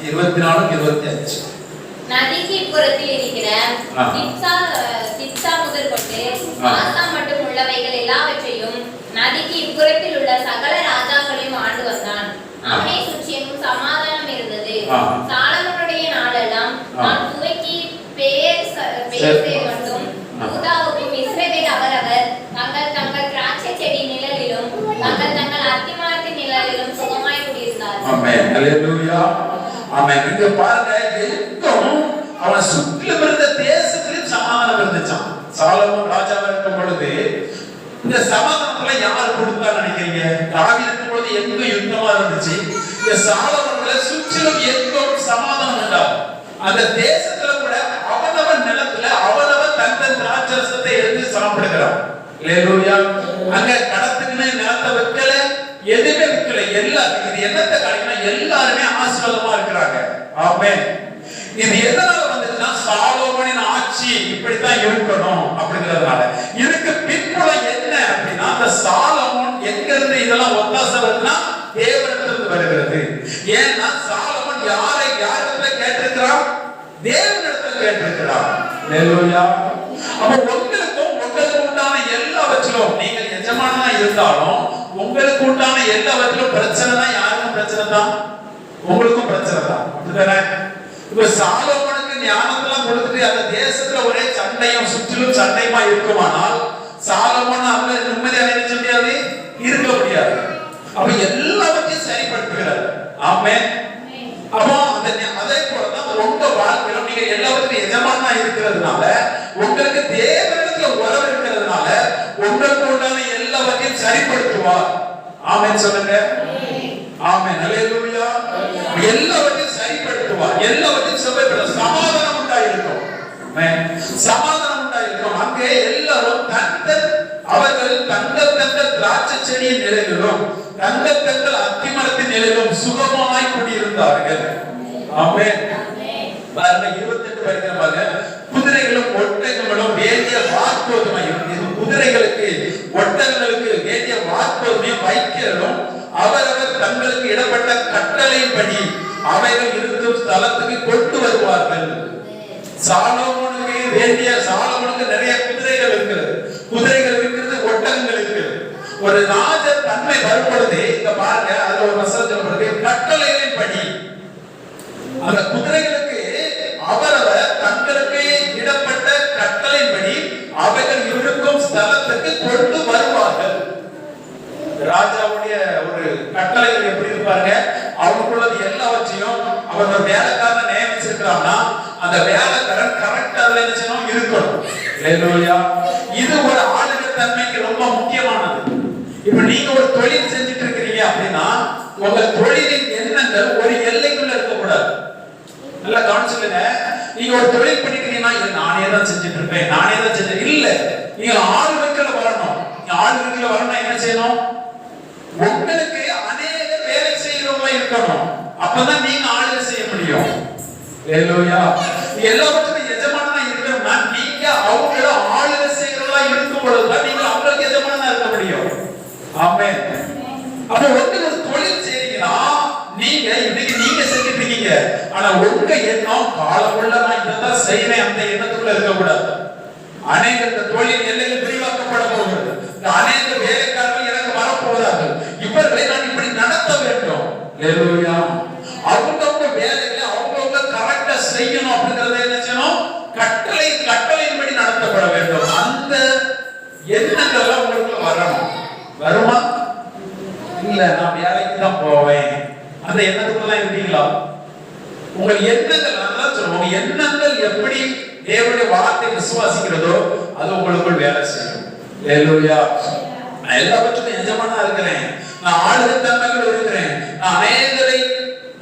24 25. நதிக்கு இப்புறத்தில் இருக்கிற திப்சா முதல் கொண்டு ஆசா மட்டும் உள்ளவைகள் எல்லாவற்றையும் நதிக்கு இப்புறத்தில் உள்ள சகல ராஜாக்களையும் ஆண்டு வந்தான். அவனை சுற்றியும் சமாதானம் இருந்தது. சாலமோனுடைய நாளெல்லாம் நான் துவக்கி பேசே மட்டும் யூதாவுக்கும் இஸ்ரவேல் அவரவர் தங்கள் தங்கள் திராட்சை செடி நிழலிலும் தங்கள் தங்கள் அத்திமரத்தின் நிழலிலும் சுகமாய் குடியிருந்தார்கள். ஆமென். ஹல்லேலூயா. ஆமென். இங்க பாருங்க, எங்கும் அவன் சுற்றிலும் இருந்த தேசத்திலும் சமாதானம் இருந்துச்சாம். சாலமோன் ராஜாவா இருக்கும் பொழுது இந்த சமாதானத்துல யார் கொடுத்தா நினைக்கிறீங்க? தாவீது இருக்கும் பொழுது எங்கும் யுத்தமா இருந்துச்சு. இந்த சாலமோன்ல சுற்றிலும் எங்கும் சமாதானம் உண்டாகும். அந்த தேசத்துல கூட அவனவன் நிலத்துல அவனவன் தன் திராட்சரசத்தை எடுத்து சாப்பிடுகிறான். ஹல்லேலூயா. அங்க கடத்துக்குன்னு நிலத்தை வைக்கல, எதுவுமே வைக்கல. எல்லாரும் இது என்னத்தை காரணம்னா எல்லாருமே ஆசீர்வாதமா இருக்கிறாங்க. ஆமென். இது எதனால வந்துச்சுன்னா சாலோமோனின் ஆட்சி இப்படித்தான் இருக்கணும் அப்படிங்கிறதுனால. இதுக்கு பின்புலம் என்ன அப்படின்னா, அந்த சாலமோன் எங்க இருந்து இதெல்லாம் ஒத்தாசை வருதுன்னா தேவனிடத்திலிருந்து வருகிறது. ஏன்னா சாலமோன் யாரிடத்துல கேட்டிருக்கிறான்? தேவனிடத்துல கேட்டிருக்கிறான். ஹல்லேலூயா. அப்ப உங்களுக்கு உண்டான எல்லாவற்றிலும் நீங்கள் எஜமானா இருந்தாலும் உங்களுக்கு உண்டான எல்லாவற்றிலும் பிரச்சனை தான். யாருக்கும் பிரச்சனை தான்? உங்களுக்கும் பிரச்சனை தான். அப்படிதானே? இப்ப சாலமோனுக்கு ஞானத்தெல்லாம் கொடுத்துட்டு அந்த தேசத்துல ஒரே சண்டையும் சுற்றிலும் சண்டையுமா இருக்குமானால் சாலமோன் அவங்கள நிம்மதியாக நினைச்ச முடியாது, இருக்க முடியாது. அப்ப எல்லாவற்றையும் சரிப்படுத்துகிறார். ஆமென். அப்போ அதே போலதான் உங்க வாழ்க்கையில நீங்க எல்லாவற்றையும் எஜமானா இருக்கிறதுனால, உங்களுக்கு தேவனிடத்துல உறவு இருக்கிறதுனால உங்களுக்கு உண்டான எல்லாவற்றையும் சரிப்படுத்துவார். ஆமென் சொல்லுங்க. ஆமென். ஹல்லேலூயா. எல்லாவற்றையும் சரிப்படுத்துவார். எல்லாவற்றையும் செவ்வாய்ப்படுத்த சமாதானம் உண்டாயிருக்கும். சமாதானம் உண்டாயிருக்கும். அங்கே எல்லாரும் அவர்கள் தங்கள் தங்கள் திராட்சை செடியின் நிலையிலும் தங்கள் தங்கள் அத்திமரத்தின் நிலையிலும் சுகமாய் குடியிருந்தார்கள். ஆமென். பாருங்க 28 படிக்கிற பாருங்க. குதிரைகளும் ஒட்டகங்களும் வேண்டிய வார்கோதுமையும், இது குதிரைகளுக்கு ஒட்டகங்களுக்கு வேண்டிய வார்கோதுமையும் வைக்கிறதும் அவரவர் தங்களுக்கு இடப்பட்ட கட்டளையின்படி அவைகள் இருக்கும் ஸ்தலத்துக்கு கொண்டு வருவார்கள். சாலமோனுக்கு வேண்டிய, சாலமோனுக்கு நிறைய குதிரைகள் இருக்கிறது, குதிரைகள் இருக்கிறது, ஒட்டகங்கள் இருக்கிறது. ஒரு ராஜ தன்மை வரும்பொழுது இங்க பாருங்க, அதுல ஒரு வசனம் சொல்லப்படுது, கட்டளைகளின்படி அந்த குதிரைகளுக்கு அவரவர் தங்களுக்கு இடப்பட்ட கட்டளையின்படி அவைகள் இருக்கும் ஸ்தலத்துக்கு கொண்டு வருவார்கள். ராஜாவுடைய ஒரு கட்டளைகள் எப்படி இருப்பாங்க? அவங்களுக்குள்ளது எல்லாவற்றையும் அவர் ஒரு வேலைக்காரன் நியமிச்சிருக்கிறான்னா அந்த வேலைக்காரன் கரெக்டா அதுல என்ன இருக்கணும். ஹல்லேலூயா. இது ஒரு ஆளுகை தன்மைக்கு ரொம்ப முக்கியமானது. இப்ப நீங்க ஒரு தொழில் செஞ்சுட்டு இருக்கிறீங்க அப்படின்னா உங்க தொழிலின் எண்ணங்கள் ஒரு எல்லைக்குள்ள இருக்கக்கூடாது. நல்லா கவனிச்சுங்க. நீங்க ஒரு தொழில் பண்ணிக்கிறீங்கன்னா இதை நானே தான் செஞ்சுட்டு இருப்பேன், நானே தான் செஞ்சு இல்ல. நீங்க ஆளுமைக்குள்ள வரணும். ஆளுமைக்குள்ள வரணும் என்ன செய்யணும்? உங்களுக்கு அநேக வேலை செய்யறவங்க இருக்கணும். அப்பதான் நீங்க ஆளுகை செய்ய முடியும். ஹல்லேலூயா. எல்லாவற்றுக்கும் எஜமானா இருக்கணும்னா நீங்க அவங்கள ஆளுகை செய்யறவங்களா இருக்கும் பொழுதுதான் நீங்க அவங்களுக்கு எஜமானா இருக்க முடியும். ஆமென். அப்ப ஒரு தொழில் செய்றீங்கன்னா நீங்க இன்னைக்கு நீங்க செஞ்சுட்டு இருக்கீங்க, ஆனா உங்க எண்ணம் காலமுள்ள நான் இதான் செய்யறேன் அந்த எண்ணத்துக்குள்ள இருக்க கூடாது. அநேக தொழில் எல்லையில் விரிவாக்கப்பட போகிறது. அநேக வேலைக்காரர்கள் எனக்கு வரப்போகிறார்கள். இவர்களை நான் இப்படி நடத்த வேண்டும். ஹல்லேலூயா. அவங்கவுங்க வேலைகளை அவங்கவுங்க கரெக்டா செய்யணும். அப்படிங்கறத என்ன செய்யணும்? கட்டளையின்படி நடத்தப்பட வேண்டும். அந்த எண்ணங்கள் உங்களுக்கு வரணும். வருமா? இல்ல நான் வேலைக்கு தான் போவேன் அந்த எண்ணத்துக்குள்ள இருக்கீங்களா? உங்கள் எண்ணங்கள் அதான் சொல்லுவோம். எண்ணங்கள் எப்படி தேவனுடைய வார்த்தை விசுவாசிக்கிறதோ அது உங்களுக்குள் வேலை செய்யும். ஹல்லேலூயா. நான் எல்லாவற்றுக்கும் எஜமானா இருக்கிறேன், நான் ஆளுகை தன்மைகள் இருக்கிறேன், நான் அநேகரை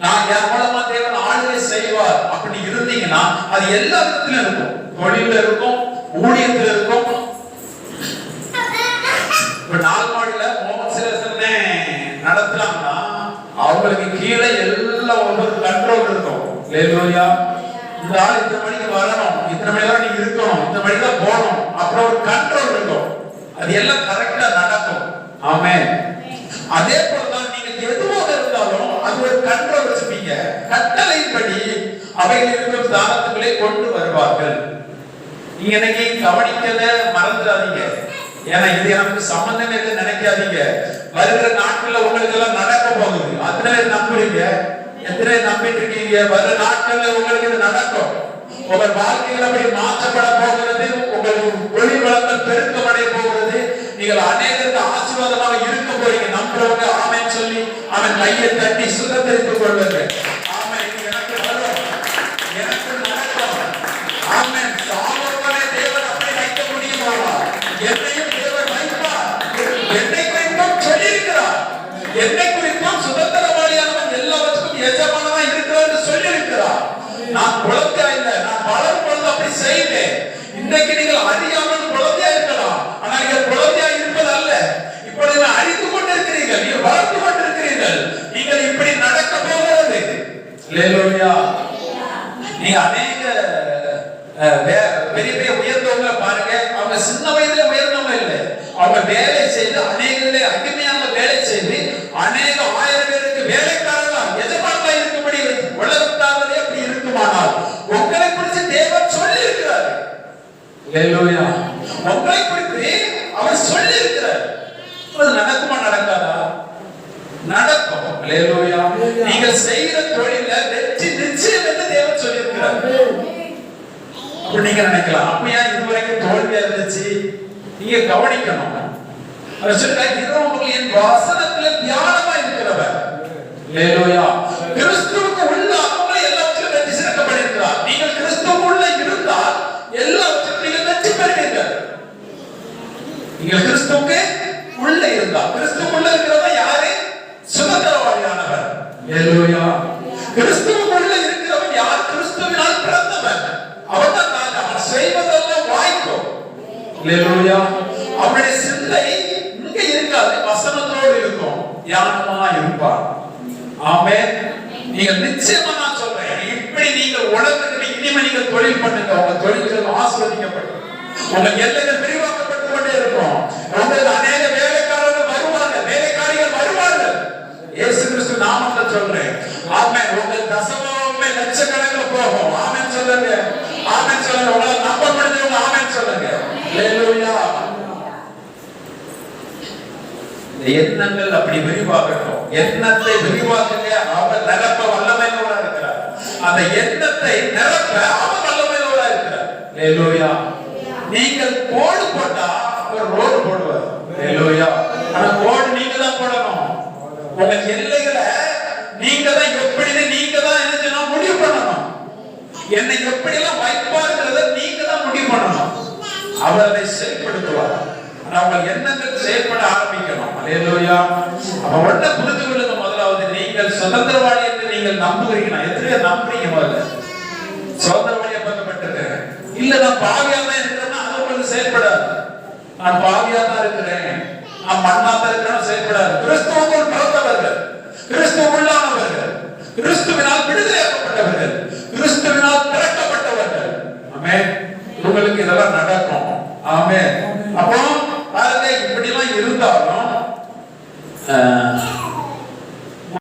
நான் என் மூலமா தேவன் ஆளுகை செய்வார் அப்படி இருந்தீங்கன்னா அது எல்லா விதத்திலும் இருக்கும். தொழில இருக்கும், ஊழியத்துல இருக்கும். இப்ப நால்மாடியில மோகசிரசனே நடத்துறாங்கன்னா அவங்களுக்கு கீழே எல்லாம் ஒவ்வொரு கண்ட்ரோல் இருக்கும். ஹல்லேலூயா. இந்த ஆள் இத்தனை மணிக்கு வரணும், இத்தனை மணிக்கு நீங்க இருக்கணும், இந்த மணிக்கு தான் போகணும், அப்புறம் ஒரு கண்ட்ரோல் இருக்கும். அது எல்லாம் கரெக்டா நடக்கும். ஆமென். அதே போலதான் நீங்க எதுவாக இருந்தாலும் அது ஒரு கண்ட்ரோல் வச்சுப்பீங்க. கட்டளையின்படி அவைகள் இருக்கும் ஸ்தானத்துக்குள்ளே கொண்டு வருவார்கள். நீங்க இன்னைக்கு கவனிக்கல மறந்துடாதீங்க. ஏன்னா இது எனக்கு சம்பந்தமே இல்லை நினைக்காதீங்க. வருகிற நாட்கள்ல உங்களுக்கு எல்லாம் நடக்க போகுது. அத்தனை பேர் நம்புறீங்க? எத்தனை பேர் நம்பிட்டு இருக்கீங்க? வருகிற நாட்கள்ல உங்களுக்கு இது நடக்கும். உங்கள் வாழ்க்கையில் அப்படி மாற்றப்பட போகிறது. உங்களுக்கு தொழில் வளங்கள் பெருக்கமடைய போகிறது. நீங்கள் அநேகருக்கு ஆசீர்வாதமாக இருக்க போறீங்க. நம்புறவங்க ஆமென் சொல்லி அவன் கையை தட்டி சுதந்திரித்துக் கொள்ளுங்கள். ஆமென். எனக்கு வரும், எனக்கு நடக்கும். ஆமென். சாலமோனை தேவன் அப்படி வைக்க முடியுமா? என்னையும் தேவன் வைப்பார். என்னை குறித்தும் சொல்லியிருக்கிறார். என்னை குறித்தும் சுதந்திரவாளியானவன் எல்லாவற்றுக்கும் எஜமானனா இருக்கிறார் என்று சொல்லியிருக்கிறார். நான் குழந்தையா இல்லை, நான் வளரும் பொழுது அப்படி செய்தேன். இன்றைக்கு நீங்கள் அறியாமல் குழந்தையா இருக்கலாம், ஆனால் நீங்கள் குழந்தையா இருப்பது அல்ல. இப்பொழுது நீங்கள் அறிந்து கொண்டிருக்கிறீர்கள், நீங்கள் வளர்ந்து கொண்டிருக்கிறீர்கள். நீங்கள் இப்படி நடக்க போகிறது. அல்லேலூயா. நீங்க அநேக பெரிய பெரிய உயர்ந்தவங்களை பாருங்க. அவங்க சின்ன வயதுல உயர்ந்தவங்க இல்லை. அவங்க வேலை செய்து அநேகர்களே அடிமையாக வேலை செய்து அநேக ஆயிரம் பேருக்கு வேலைக்காரர்களா எஜமானர்களா இருக்கும்படி உலகத்தார்களே அப்படி இருக்குமானால் உங்களை குறித்து தேவன் சொல்லி இருக்கிறார். அல்லேலூயா. உங்களை குறித்து அவர் சொல்லி இருக்கிறார். அது நடக்குமா நடக்காதா? நடக்கும். அல்லேலூயா. நீங்கள் செய்கிற தொழில வெற்றி நிச்சயம் என்று தேவன் சொல்லி இருக்கிறார். அப்படி நீங்க நினைக்கலாம், அப்ப ஏன் இதுவரைக்கும் தோல்வியா இருந்துச்சு? நீங்க கவனிக்கணும். அவர் சொல்றார், இரவு என் வசனத்துல தியானமா இருக்கிறவர். அல்லேலூயா. கிறிஸ்துவுக்கு உள்ள அவங்களை எல்லாவற்றிலும் வெற்றி சிறக்கப்பட்டிருக்கிறார். நீங்கள் கிறிஸ்துவுக்குள்ள இருந்தால் எல்லாவற்றிலும் நீங்கள் வெற்றி பெறுவீர்கள். நீங்கள் கிறிஸ்துவுக்கு உள்ள இருந்தால், கிறிஸ்துவுக்குள்ள இருக்கிறவன் யாரு? சுதந்திரவாளியானவர். அல்லேலூயா. கிறிஸ்துவுக்குள்ள இருக்கிறவன் யார்? கிறிஸ்துவினால் பிறந்தவன். அவன்தான் ராஜா. அவன் செய்வதெல்லாம் வாய்க்கும். அல்லேலூயா. அவனுடைய சிந்தை இங்க இருக்காது, வசனத்தோடு இருக்கும். தியானமா இருப்பார். ஆமென். நீங்க நிச்சயமா நான் சொல்றேன், இப்படி நீங்க உலகத்துக்கு இனிமே நீங்க தொழில் பண்ணுங்க. உங்க தொழில்கள் ஆசீர்வதிக்கப்படும். உங்க எல்லைகள் விரிவாக்கப்பட்டு கொண்டே இருக்கும். உங்களுக்கு அநேக வேலைக்காரர்கள் வருவாங்க, வேலைக்காரிகள் வருவார்கள். இயேசு கிறிஸ்து நாமத்துல சொல்றேன். ஆமென். உங்கள் தசமமே லட்சக்கணக்கில் போகும். ஆமென் சொல்லுங்க. ஆமென் சொல்லுங்க. உங்களால் நம்ப முடிஞ்சவங்க ஆமென் சொல்லுங்க. அல்லேலூயா. எண்ணங்கள் அப்படி விரிவாகட்டும். எண்ணத்தை விரிவாக்குங்க. அவர் நிரப்ப வல்லமையோட இருக்கிறார். அந்த எண்ணத்தை நிரப்ப அவர் வல்லமையோட இருக்கிறார். அல்லேலூயா. நீங்கள் கோடு போட்டா அவர் ரோடு போடுவார். அல்லேலூயா. ஆனா கோடு நீங்க தான் போடணும். உங்க எல்லைகளை நீங்க தான் எப்படின்னு நீங்க தான் என்ன செய்யணும்? முடிவு பண்ணணும். என்னை எப்படி எல்லாம் வைப்பாருங்கிறத நீங்க தான் முடிவு பண்ணணும். அவர் அதை செயல்படுத்துவார். நம்ம எண்ணங்கள் செயல்பட ஆரம்பிக்கணும். அல்லேலூயா. அப்ப உடனே புரிந்து கொள்ளுங்க. முதலாவது, நீங்கள் சுதந்திரவாளி என்று நீங்கள் நம்புகிறீங்க. எத்தனை நம்புறீங்க? முதல்ல சுதந்திரவாளியா பார்க்கப்பட்டிருக்கேன். இல்ல நான் பாவியா தான் இருக்கிறேன்னா அது உங்களுக்கு செயல்படாது. நான் பாவியா தான் இருக்கிறேன், நான் மண்ணா தான் இருக்கிறேன் செயல்படாது. கிறிஸ்துவுக்குள் பிறந்தவர்கள், கிறிஸ்துவுள்ளானவர்கள், கிறிஸ்துவினால் விடுதலையாக்கப்பட்டவர்கள், கிறிஸ்துவினால் திறக்கப்பட்டவர்கள். ஆமென். உங்களுக்கு இதெல்லாம் நடக்கும். ஆமென்.